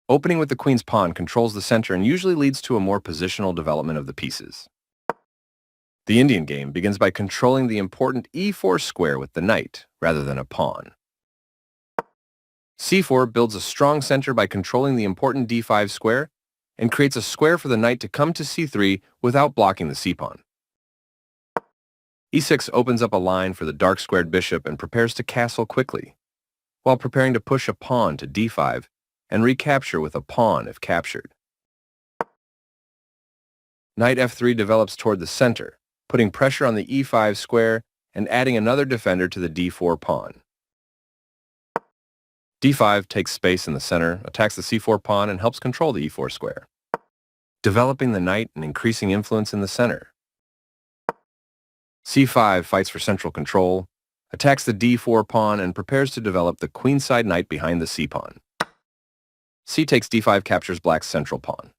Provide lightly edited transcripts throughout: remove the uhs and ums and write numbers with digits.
Opening with the queen's pawn controls the center and usually leads to a more positional development of the pieces. The Indian game begins by controlling the important e4 square with the knight, rather than a pawn. c4 builds a strong center by controlling the important d5 square and creates a square for the knight to come to c3 without blocking the c-pawn. e6 opens up a line for the dark-squared bishop and prepares to castle quickly, while preparing to push a pawn to d5 and recapture with a pawn if captured. Knight f3 develops toward the center, putting pressure on the e5 square and adding another defender to the d4 pawn. d5 takes space in the center, attacks the c4 pawn, and helps control the e4 square, developing the knight and increasing influence in the center. c5 fights for central control, attacks the d4 pawn, and prepares to develop the queenside knight behind the c-pawn. c takes d5 captures black's central pawn.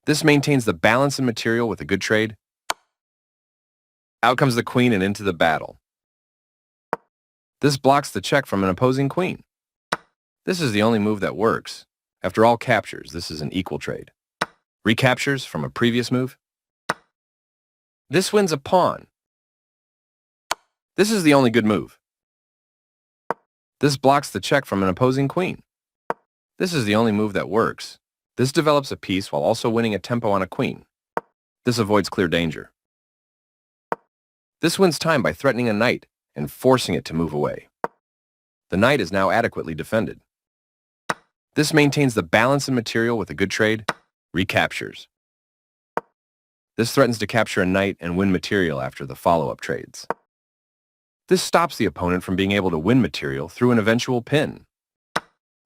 This maintains the balance in material with a good trade. Out comes the queen and into the battle. This blocks the check from an opposing queen. This is the only move that works. After all captures, this is an equal trade. Recaptures from a previous move. This wins a pawn. This is the only good move. This blocks the check from an opposing queen. This is the only move that works. This develops a piece while also winning a tempo on a queen. This avoids clear danger. This wins time by threatening a knight and forcing it to move away. The knight is now adequately defended. This maintains the balance in material with a good trade. Recaptures. This threatens to capture a knight and win material after the follow-up trades. This stops the opponent from being able to win material through an eventual pin.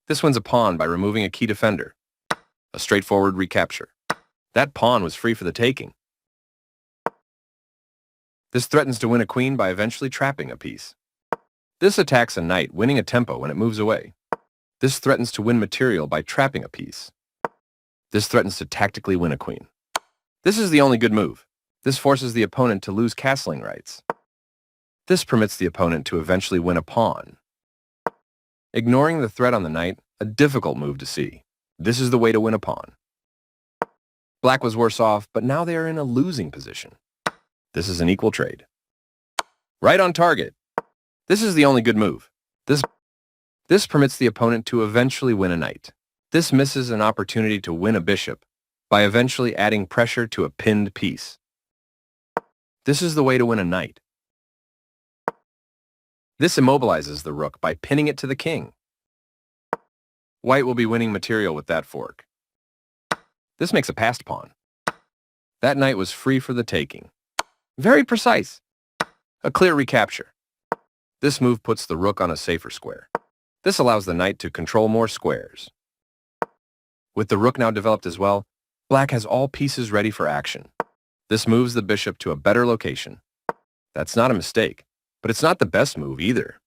This wins a pawn by removing a key defender. A straightforward recapture. That pawn was free for the taking. This threatens to win a queen by eventually trapping a piece. This attacks a knight, winning a tempo when it moves away. This threatens to win material by trapping a piece. This threatens to tactically win a queen. This is the only good move. This forces the opponent to lose castling rights. This permits the opponent to eventually win a pawn. Ignoring the threat on the knight, a difficult move to see. This is the way to win a pawn. Black was worse off, but now they are in a losing position. This is an equal trade. Right on target. This is the only good move. This permits the opponent to eventually win a knight. This misses an opportunity to win a bishop by eventually adding pressure to a pinned piece. This is the way to win a knight. This immobilizes the rook by pinning it to the king. White will be winning material with that fork. This makes a passed pawn. That knight was free for the taking. Very precise. A clear recapture. This move puts the rook on a safer square. This allows the knight to control more squares. With the rook now developed as well, black has all pieces ready for action. This moves the bishop to a better location. That's not a mistake, but it's not the best move either.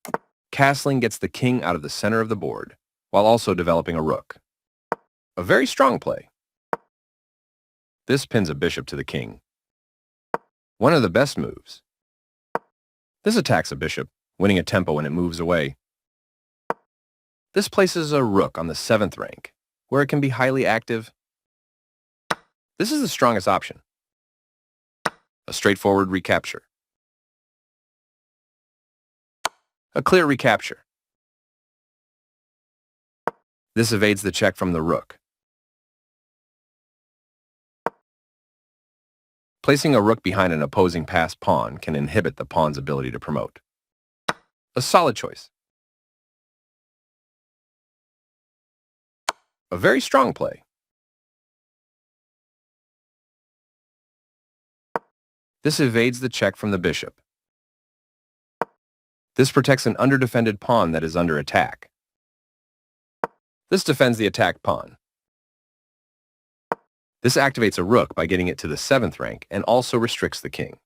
Castling gets the king out of the center of the board, while also developing a rook. A very strong play. This pins a bishop to the king. One of the best moves. This attacks a bishop, winning a tempo when it moves away. This places a rook on the 7th rank, where it can be highly active. This is the strongest option. A straightforward recapture. A clear recapture. This evades the check from the rook. Placing a rook behind an opposing passed pawn can inhibit the pawn's ability to promote. A solid choice. A very strong play. This evades the check from the bishop. This protects an underdefended pawn that is under attack. This defends the attacked pawn. This activates a rook by getting it to the 7th rank and also restricts the king.